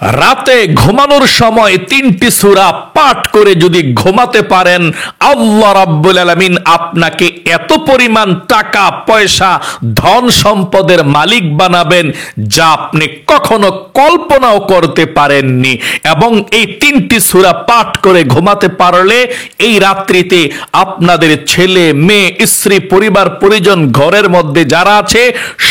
রাতে ঘুমানোর সময় 3টি সূরা পাঠ করে যদি ঘুমাতে পারেন, আল্লাহ রাব্বুল আলামিন আপনাকে এত পরিমাণ টাকা পয়সা ধন সম্পদের মালিক বানাবেন যা আপনি কখনো কল্পনাও করতে পারেননি। এবং এই 3টি সূরা পাঠ করে ঘুমাতে পারলে এই রাত্রিতে আপনাদের ছেলে মেয়ে স্ত্রী পরিবার পরিজন ঘরের মধ্যে যারা আছে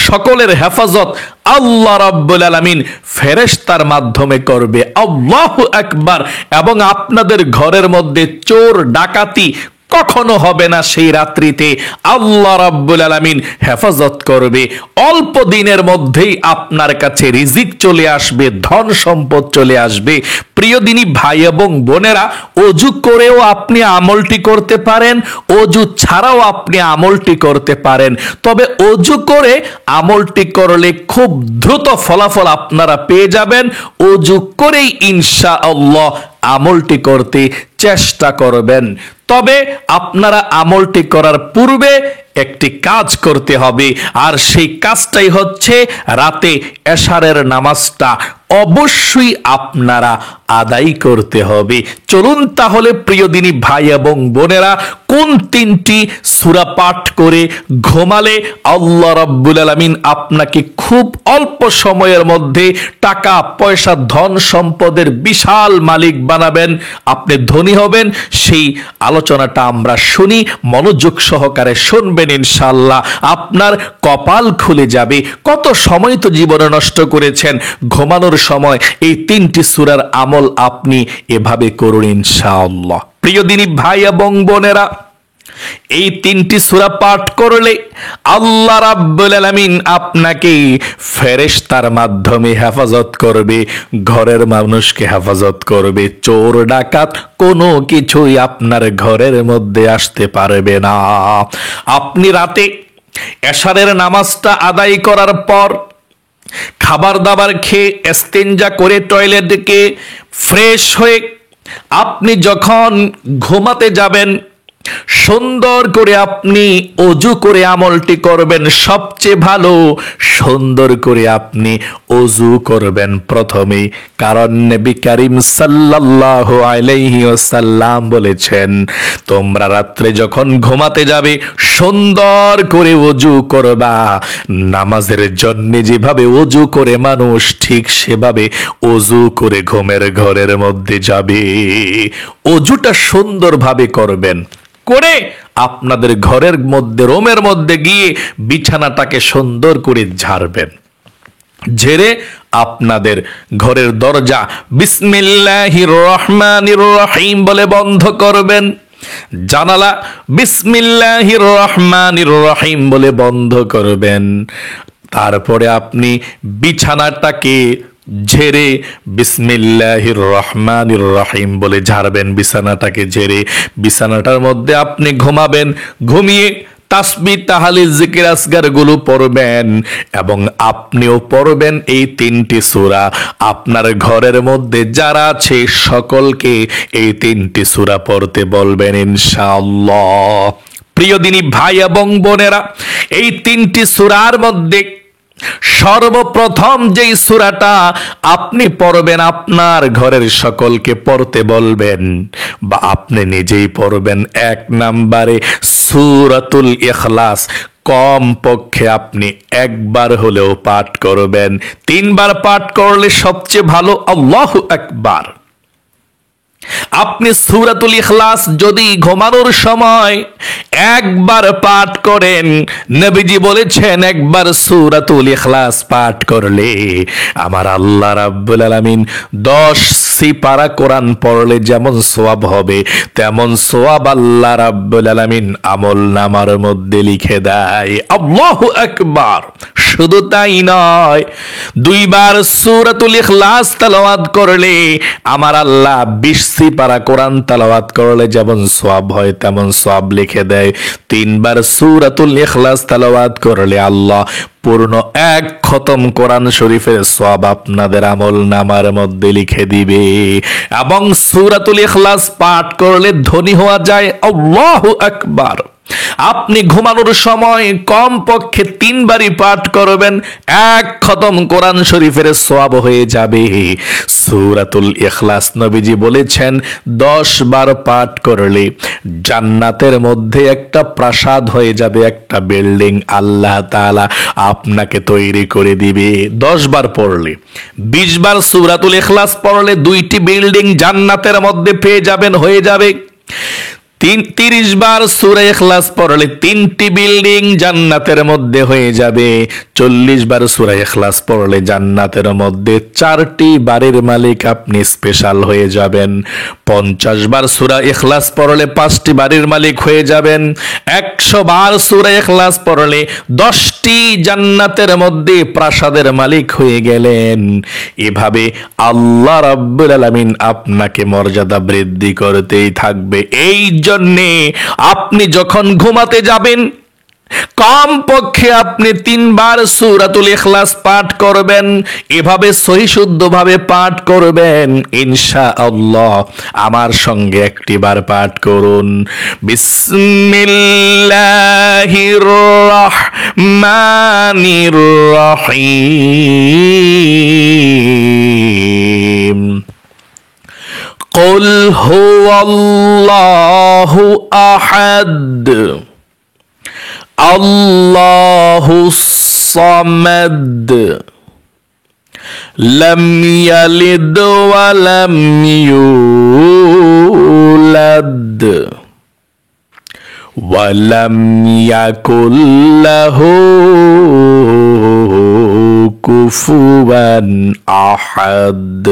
সকলের হেফাজত আল্লাহ রাব্বুল আলামিন ফেরেশতার মাধ্যমে করবে। আল্লাহু আকবার। এবং আপনাদের ঘরের মধ্যে চোর ডাকাতি কখনো হবে না। সেই রাত্রিতে আল্লাহ রাব্বুল আলামিন হেফাজত করবে। অল্প দিনের মধ্যেই আপনার কাছে রিজিক চলে আসবে, ধন সম্পদ চলে আসবে। প্রিয় দিনী ভাই এবং বোনেরা, অজু করেও আপনি আমলটি করতে পারেন, অজু ছাড়াও আপনি আমলটি করতে পারেন। তবে অজু করে আমলটি করলে খুব দ্রুত ফলাফল আপনারা পেয়ে যাবেন। অজু করেই ইনশাআল্লাহ আমলটি করতে চেষ্টা করবেন। তবে আপনারা আমলটি করার পূর্বে একটি কাজ করতে হবে, আর সেই কাজটাই হচ্ছে রাতে এশারের নামাজটা অবশ্যই আপনারা আদায় করতে হবে। চলুন তাহলে প্রিয় দিনী ভাই এবং বোনেরা, কোন 3টি সূরা পাঠ করে ঘুমালে আল্লাহ রাব্বুল আলামিন আপনাকে খুব অল্প সময়ের মধ্যে টাকা পয়সা ধন সম্পদের বিশাল মালিক বানাবেন, আপনি ধনী হবেন, সেই আলোচনাটা আমরা শুনি। মনোযোগ সহকারে শুনবেন, ইনশাআল্লাহ আপনার কপাল খুলে যাবে। কত সময় তো জীবনে নষ্ট করেছেন ঘুমানোর সময়। এই 3টি সূরার আমল আপনি এভাবে করুন ইনশাআল্লাহ। প্রিয় দিনী ভাই এবং বোনেরা, এই 3টি সূরা পাঠ করলে আল্লাহ রাব্বুল আলামিন আপনাকে ফেরেশতার মাধ্যমে হেফাজত করবে, ঘরের মানুষকে হেফাজত করবে। চোর ডাকাত কোনো কিছুই আপনার ঘরের মধ্যে আসতে পারবে না। আপনি রাতে এশারের নামাজটা আদায় করার পর খাবার দাবার খেয়ে ইস্তেঞ্জা করে টয়লেট গিয়ে ফ্রেশ হয়ে আপনি যখন ঘুমাতে যাবেন, সুন্দর করে আপনি অজু করে আমলটি করবেন। সবচেয়ে ভালো সুন্দর করে আপনি অজু করবেন প্রথমে, কারণ নবী করিম সাল্লাল্লাহু আলাইহি ওয়াসাল্লাম বলেছেন, তোমরা রাত্রে যখন ঘুমাতে যাবে সুন্দর করে অজু করবা। নামাজের জন্য যেভাবে অজু করে মানুষ, ঠিক সেভাবে অজু করে ঘুমের ঘরের মধ্যে যাবে। অজুটা সুন্দরভাবে করবেন, করে আপনাদের ঘরের মধ্যে রুমের মধ্যে গিয়ে বিছানাটাকে সুন্দর করে ঝাড়বেন। ঝেড়ে আপনাদের ঘরের দরজা বিসমিল্লাহির রহমানির রহিম বলে বন্ধ করবেন, জানালা বিসমিল্লাহির রহমানির রহিম বলে বন্ধ করবেন। তারপরে আপনি বিছানাটাকে ঝেড়ে বিসমিল্লাহির রহমানির রহিম বলে ঝাড়বেন। বিছানাটাকে ঝেড়ে বিছানাটার মধ্যে আপনি ঘুমাবেন। ঘুমিয়ে তাসবিহ তাহলিল জিকির আসগার গুলো পড়বেন এবং আপনিও পড়বেন এই 3টি সূরা। আপনার ঘরের মধ্যে যারা আছে সকলকে এই 3টি সূরা পড়তে বলবেন ইনশাআল্লাহ। প্রিয় দিনী ভাই এবং বোনেরা, এই 3টি সূরার মধ্যে সর্বপ্রথম যেই সূরাটা আপনি পড়বেন, আপনার ঘরের সকলকে পড়তে বলবেন বা আপনি নিজেই পড়বেন, 1 নম্বরে সূরাতুল ইখলাস। কম পক্ষে আপনি একবার হলেও পাঠ করবেন, 3 বার পাঠ করলে সবচেয়ে ভালো। আল্লাহু আকবার। আপনি সূরাতুল ইখলাস যদি ঘুমানোর সময় একবার পাঠ করেন, নবীজি বলেছেন একবার সূরাতুল ইখলাস পাঠ করলে আমার আল্লাহ রাব্বুল আলামিন 10 সিপারা কোরআন পড়লে যেমন সওয়াব হবে, তেমন সওয়াব আল্লাহ রাব্বুল আলামিন আমল নামার মধ্যে লিখে দেয়। আল্লাহু আকবার। শুধু তাই নয়, 2 বার সূরাতুল ইখলাস তেলাওয়াত করলে আমার আল্লাহ 20 সিপারা কোরআন তেলাওয়াত করলে যেমন সওয়াব হয় তেমন সওয়াব লিখে দেয়। 3 বার সূরাতুল ইখলাস তেলাওয়াত করলে আল্লাহ পূর্ণ 1 খতম কোরআন শরীফের সওয়াব আপনাদের আমল নামার মধ্যে লিখে দিবে। এবং সূরাতুল ইখলাস পাঠ করলে ধনী হওয়া যায়। আল্লাহু আকবার। আপনি ঘুমানোর সময় কমপক্ষে 3 বারই পাঠ করবেন, 1 খতম কোরআন শরীফের সওয়াব হয়ে যাবে। সূরাতুল ইখলাস নবীজি বলেছেন 10 বার পাঠ করলে জান্নাতের মধ্যে একটা প্রাসাদ হয়ে যাবে, একটা বিল্ডিং আল্লাহ তাআলা আপনাকে তৈরি করে দিবে। 10 বার পড়লে, 20 বার সূরাতুল ইখলাস পড়লে 2টি বিল্ডিং জান্নাতের মধ্যে পেয়ে যাবেন, হয়ে যাবে। 30 বার সূরা ইখলাস পড়লে 3টি বিল্ডিং জান্নাতের মধ্যে হয়ে যাবে। 40 বার সূরা ইখলাস পড়লে জান্নাতের মধ্যে 4টি বাড়ির মালিক আপনি স্পেশাল হয়ে যাবেন। 50 বার সূরা ইখলাস পড়লে 5টি বাড়ির মালিক হয়ে যাবেন। 100 বার সূরা ইখলাস পড়লে 10টি জান্নাতের মধ্যে প্রাসাদের মালিক হয়ে গেলেন। এভাবে আল্লাহ রাব্বুল আলামিন আপনাকে মর্যাদা বৃদ্ধি করতেই থাকবে। এই জন্যে আপনি যখন ঘুমাতে যাবেন কমপক্ষে আপনি 3 বার সূরাতুল ইখলাস পাঠ করবেন, এভাবে সহিশুদ্ধভাবে পাঠ করবেন ইনশাআল্লাহ। আমার সঙ্গে একটি বার পাঠ করুন, বিসমিল্লাহির রহমানির রহিম। قل هو الله أحد الله الصمد لم يلد ولم يولد ولم يكن له কুফুয়ান আহাদ।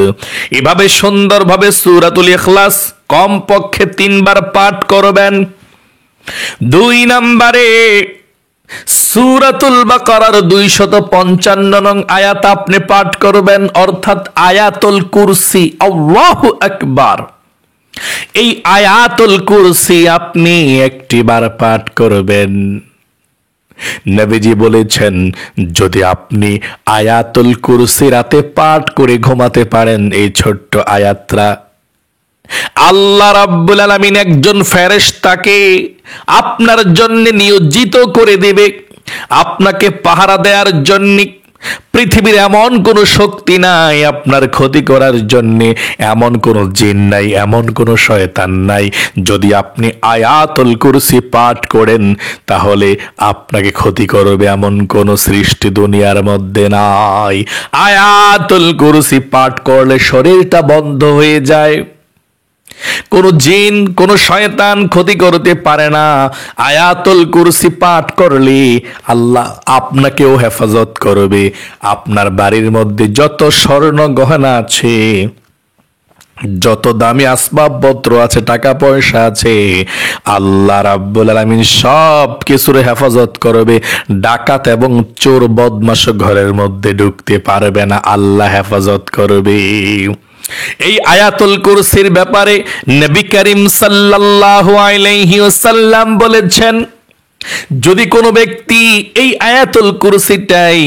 এভাবে সুন্দরভাবে সূরাতুল ইখলাস কমপক্ষে 3 বার পাঠ করবেন। 2 নম্বরে সূরাতুল বাকারার 255 নং আয়াত আপনি পাঠ করবেন, অর্থাৎ আয়াতুল কুরসি। আল্লাহু আকবার। এই আয়াতুল কুরসি আপনি একটি বার পাঠ করবেন। নবীজি বলেছেন যদি আপনি আয়াতুল কুরসি রাতে পাঠ করে ঘুমাতে পারেন, এই ছোট্ট আয়াতটা, আল্লাহ রাব্বুল আলামিন একজন ফেরেশতাকে আপনার জন্য নিয়োজিত করে দিবে, আপনাকে পাহারা দেওয়ার জন্য। পৃথিবীর এমন কোনো শক্তি নাই আপনার ক্ষতি করার জন্য, এমন কোনো জিন নাই, এমন কোনো শয়তান নাই। যদি আপনি আয়াতুল কুরসি পাঠ করেন তাহলে আপনাকে ক্ষতি করবে এমন কোনো সৃষ্টি দুনিয়ার মধ্যে নাই। আয়াতুল কুরসি পাঠ করলে শরীরটা বন্ধ হয়ে যায়, কোনো জিন কোনো শয়তান ক্ষতি করতে পারে না। আয়াতুল কুরসি পাঠ করলে আল্লাহ আপনাকেও হেফাজত করবে। আপনার বাড়ির মধ্যে যত স্বর্ণ গহনা আছে, যত দামি আসবাবপত্র আছে, টাকা পয়সা আছে, আল্লাহ রাব্বুল আলামিন সব কিছুর হেফাজত করবে। ডাকাত এবং চোর বদমাশ ঘরের মধ্যে ঢুকতে পারবে না, আল্লাহ হেফাজত করবে। এই আয়াতুল কুরসির ব্যাপারে নবী করিম সাল্লাল্লাহু আলাইহি ওয়াসাল্লাম বলেছেন, যদি কোনো ব্যক্তি এই আয়াতুল কুরসিটাই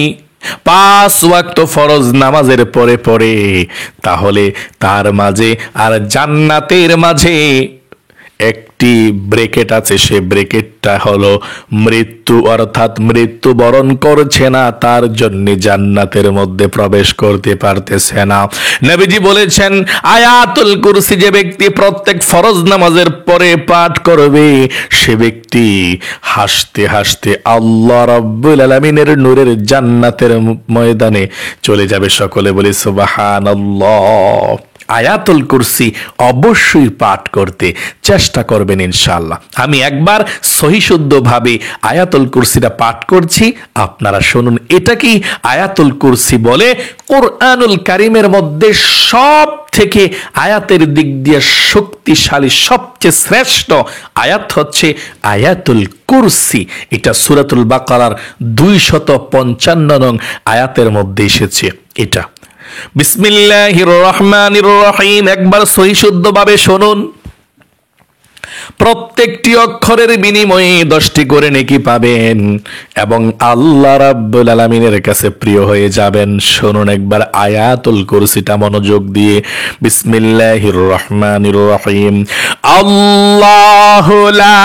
5 ওয়াক্ত ফরজ নামাজের পরে পড়ে, তাহলে তার মাঝে আর জান্নাতের মাঝে একটি ব্রেকেট আছে, সে ব্রেকেটটা হলো মৃত্যু, অর্থাৎ মৃত্যু বরণ করছে না, তার জন্য জান্নাতের মধ্যে প্রবেশ করতে পারতেছে না। নবীজি বলেছেন আয়াতুল কুরসি যে ব্যক্তি প্রত্যেক ফরজ নামাজের পরে পাঠ করবে, সে ব্যক্তি হাসতে হাসতে আল্লাহ রাব্বুল আলামিনের নূরের জান্নাতের ময়দানে চলে যাবে। সকলে বলি সুবহানাল্লাহ। আয়াতুল কুরসি অবশ্যই পাঠ করতে চেষ্টা করবেন ইনশাআল্লাহ। আমি একবার সহিশুদ্ধভাবে আয়াতুল কুরসিটা পাঠ করছি, আপনারা শুনুন। এটা কি আয়াতুল কুরসি বলে কোরআনুল কারীমের মধ্যে সব থেকে আয়াতের দিক দিয়ে শক্তিশালী সবচেয়ে শ্রেষ্ঠ আয়াত হচ্ছে আয়াতুল কুরসি। এটা সূরাতুল বাকারার 255 নং আয়াতের মধ্যে এসেছে। এটা বিসমিল্লাহির রহমানির রহিম, একবার সহিশুদ্ধভাবে শুনুন। প্রত্যেকটি অক্ষরের বিনিময়ে 10টি করে নেকি পাবেন এবং আল্লাহ রাব্বুল আলামিনের কাছে প্রিয় হয়ে যাবেন। শুনুন একবার আয়াতুল কুরসিটা মনোযোগ দিয়ে। বিসমিল্লাহির রহমানির রহিম। আল্লাহু লা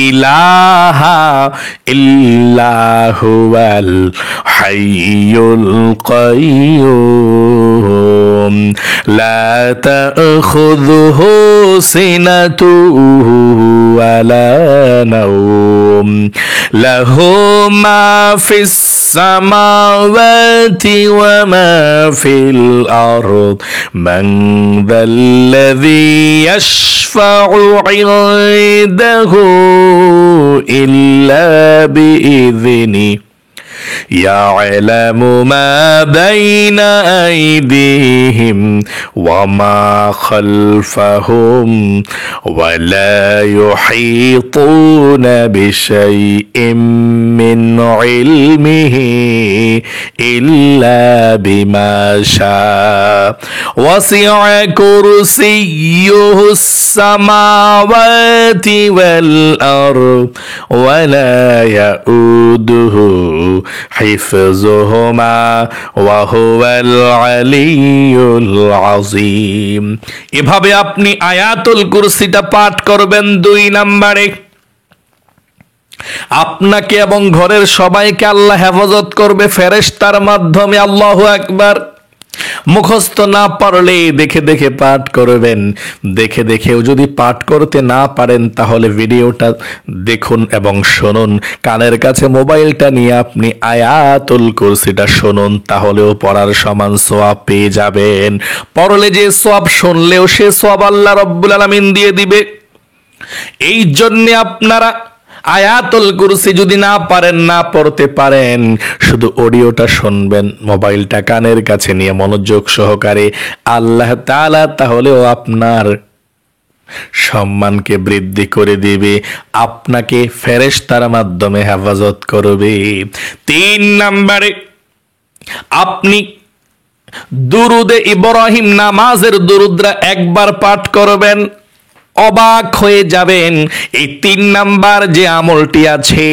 ইলাহা ইল্লা হুয়াল হাইয়ুল কাইয়্যুম লা তাখুযুহু সিনাতুহু ওয়ালা নাওম লাহু মা ফিস সামাওয়াতি ওয়া মা ফিল আরদ মান যাল্লাযী ইয়াশফা'ু 'ইনদাহু ইল্লা বিইذনিহি يعلم ما بين أيديهم وما خلفهم ولا يحيطون بشيء من علمه إلا بما شاء وسع كرسيه السماوات والأرض ولا يؤوده হিফযুহুমা ওয়া হুয়াল আলিয়্যুল আযীম। এভাবে আপনি আয়াতুল কুরসিটা পাঠ করবেন 2 নম্বরে। আপনাকে এবং ঘরের সবাইকে আল্লাহ হেফাজত করবে ফেরেশতার মাধ্যমে। আল্লাহু আকবার। মুখস্থ না পারলে দেখে দেখে পাঠ করবেন। দেখে দেখেও যদি পাঠ করতে না পারেন তাহলে ভিডিওটা দেখুন এবং শুনুন। কানের কাছে মোবাইলটা নিয়ে আপনি আয়াতুল কুরসিটা শুনুন, তাহলেও পড়ার সমান সওয়াব পেয়ে যাবেন। পড়লে যে সওয়াব, শুনলেও সে সওয়াব আল্লাহ রাব্বুল আলামিন দিয়ে দিবে। এই জন্য আপনারা আয়াতুল কুরসি যদি না পারেন, না পড়তে পারেন, শুধু অডিওটা শুনবেন মোবাইলটা কানের কাছে নিয়ে মনোযোগ সহকারে। আল্লাহ তাআলা তাহলেও আপনার সম্মানকে বৃদ্ধি করে দিবে, আপনাকে ফেরেশতার মাধ্যমে হেফাজত করবে। 3 নম্বরে আপনি দুরুদে ইব্রাহিম, নামাজের দুরুদরা একবার পাঠ করবেন, অবাক হয়ে যাবেন। এই 3 নাম্বার যে আমলটি আছে,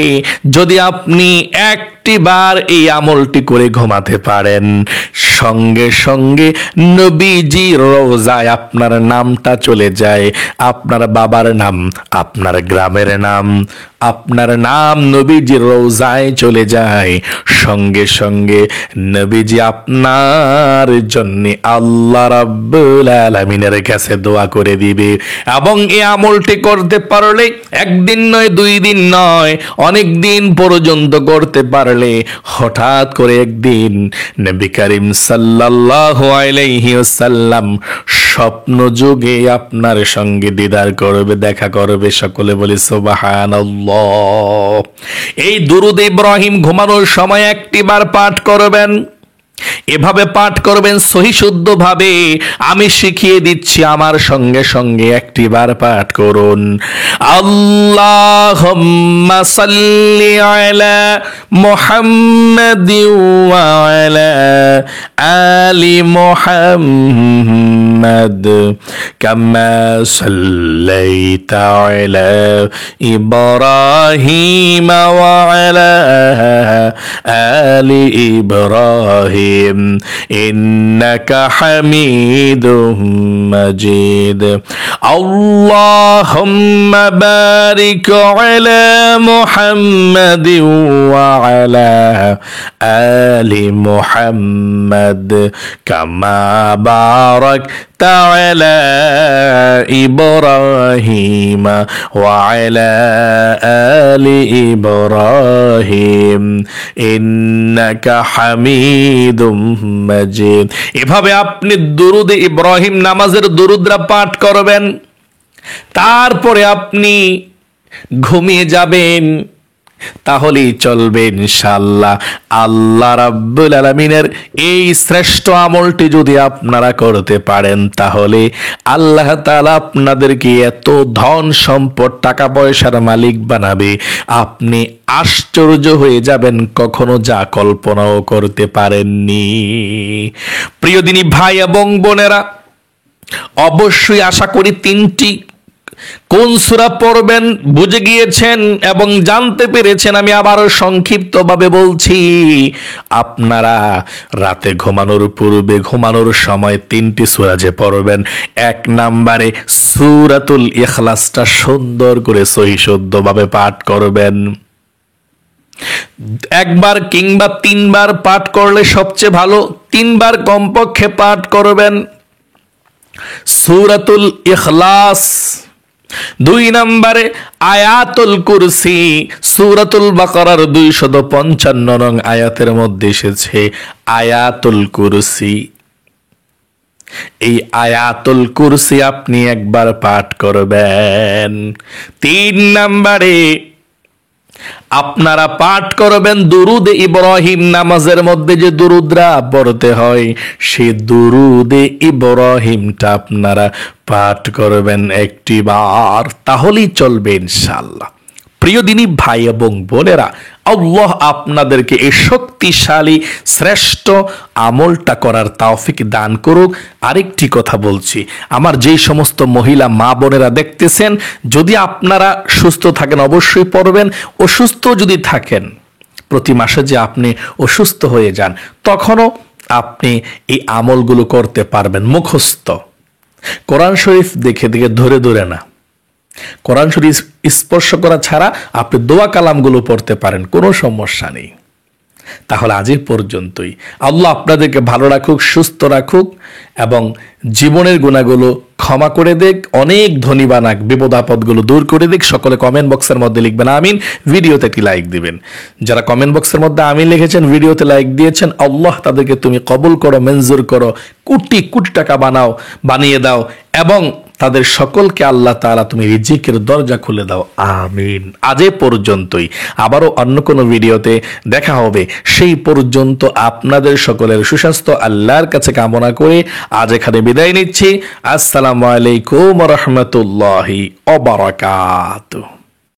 যদি আপনি একটি বার এই আমলটি করে ঘুমাতে পারেন, সঙ্গে সঙ্গে নবীজির রওজায় আপনার নামটা চলে যায়। আপনার বাবার নাম, আপনার গ্রামের নাম, আপনার নাম নবীজির রওজায় চলে যায়। সঙ্গে সঙ্গে নবীজি আপনার জন্য আল্লাহ রাব্বুল আলামিনের কাছে দোয়া করে দিবে। এবং এই আমলটি করতে পারলে একদিন নয়, 2 দিন নয়, অনেক দিন পর্যন্ত করতে পারলে হঠাৎ করে একদিন নবী করিম সাল্লাল্লাহু আলাইহি ওয়াসাল্লাম স্বপ্ন যুগে আপনার সঙ্গে দিদার করবে, দেখা করবে। সকলে বলি সুবহানাল্লাহ। এই দুরুদ ইব্রাহিম ঘুমানোর সময় একটিবার পাঠ করবেন। এভাবে পাঠ করবেন সহি শুদ্ধ ভাবে। আমি শিখিয়ে দিচ্ছি, আমার সঙ্গে সঙ্গে একটিবার পাঠ করুন। আল্লাহুম্মা সাল্লি আলা মুহাম্মাদি ওয়া আলা আলি মুহাম্মাদ কামা সাল্লাইতা আলা ইব্রাহিম ওয়া আলা আলি ইব্রাহিম ইন্নাকা হামিদুম মাজিদ। আল্লাহুম্মা বারিক আলা মুহাম্মাদি ওয়া আলা আলি মুহাম্মাদ কামা বারাকতা আলা ইব্রাহিম ওয়া আলা আলি ইব্রাহিম ইন্নাকা হামিদুম মাজিদ। এভাবে আপনি দুরুদ ইব্রাহিম নামাজের দুরুদরা পাঠ করবেন। তারপরে আপনি ঘুমিয়ে যাবেন, তাহলেই চলবে ইনশাআল্লাহ। আল্লাহ রাব্বুল আলামিনের এই শ্রেষ্ঠ আমলটি যদি আপনারা করতে পারেন, তাহলে আল্লাহ তাআলা আপনাদেরকে এত ধন সম্পদ, টাকা পয়সার মালিক বানাবে, আপনি আশ্চর্য হয়ে যাবেন, কখনো যা কল্পনাও করতে পারেননি। প্রিয় দিনী ভাই এবং বোনেরা, অবশ্যই আশা করি 3টি কোন সূরা পড়বেন বুঝে গিয়েছেন এবং জানতে পেরেছেন। আমি আবারও সংক্ষিপ্তভাবে বলছি, আপনারা রাতে ঘুমানোর পূর্বে ঘুমানোর সময় 3টি সূরা যে পড়বেন, 1 নম্বরে সূরাতুল ইখলাসটা সুন্দর করে সহিহ শুদ্ধভাবে পাঠ করবেন। একবার কিংবা 3বার পাঠ করলে সবচেয়ে ভালো, 3বার কমপক্ষে পাঠ করবেন সূরাতুল ইখলাস। 2 নম্বরে আয়াতুল কুরসি, সূরাতুল বাকারার 255 নং আয়াতের মধ্যে এসেছে আয়াতুল কুরসি। এই আয়াতুল কুরসি আপনি একবার পাঠ করবেন। 3 নম্বরে আপনারা পাঠ করবেন দুরুদে ইব্রাহিম। নামাজের মধ্যে যে দুরুদরা পড়তে হয়, সেই দুরুদে ইব্রাহিমটা আপনারা পাঠ করবেন 1টি বার, তাহলেই চলবে ইনশাআল্লাহ। প্রিয় দিনী ভাই এবং বোনেরা, আল্লাহ আপনাদেরকে এই শক্তিশালী শ্রেষ্ঠ আমলটা করার তৌফিক দান করুক। আরেকটি কথা বলছি, আমার যেই সমস্ত মহিলা মা বোনেরা দেখতেছেন, যদি আপনারা সুস্থ থাকেন অবশ্যই পড়বেন। অসুস্থ যদি থাকেন, প্রতি মাসে যে আপনি অসুস্থ হয়ে যান, তখনও আপনি এই আমলগুলো করতে পারবেন মুখস্থ। কোরআন শরীফ দেখে দেখে ধরে ধরে না, কোরআন শরীফ স্পর্শ করা ছাড়া আপনি দোয়া কালামগুলো পড়তে পারেন, কোনো সমস্যা নেই। তাহলে আজ এই পর্যন্তই। আল্লাহ আপনাদেরকে ভালো রাখুক, সুস্থ রাখুক এবং জীবনের গুণাগুলো ক্ষমা করে দেখ, অনেক ধনী বানাক, বিপদ আপদগুলো দূর করে দেখ। সকলে কমেন্ট বক্সের মধ্যে লিখবেন আমিন, ভিডিওতে একটি লাইক দিবেন। যারা কমেন্ট বক্সের মধ্যে আমিন লিখেছেন, ভিডিওতে লাইক দিয়েছেন, আল্লাহ তাদেরকে তুমি কবুল করো, মঞ্জুর করো, কোটি কোটি টাকা বানিয়ে দাও এবং তাদের সকলকে আল্লাহ তাআলা তুমি রিজিকের দরজা খুলে দাও, আমিন। আজ এ পর্যন্তই, আবারও অন্য কোনো ভিডিওতে দেখা হবে। সেই পর্যন্ত আপনাদের সকলের সুস্বাস্থ্য আল্লাহর কাছে কামনা করে আজ এখানে বিদায় নিচ্ছি। আসসালামু আলাইকুম ওয়া রাহমাতুল্লাহি ওয়া বারাকাতুহু।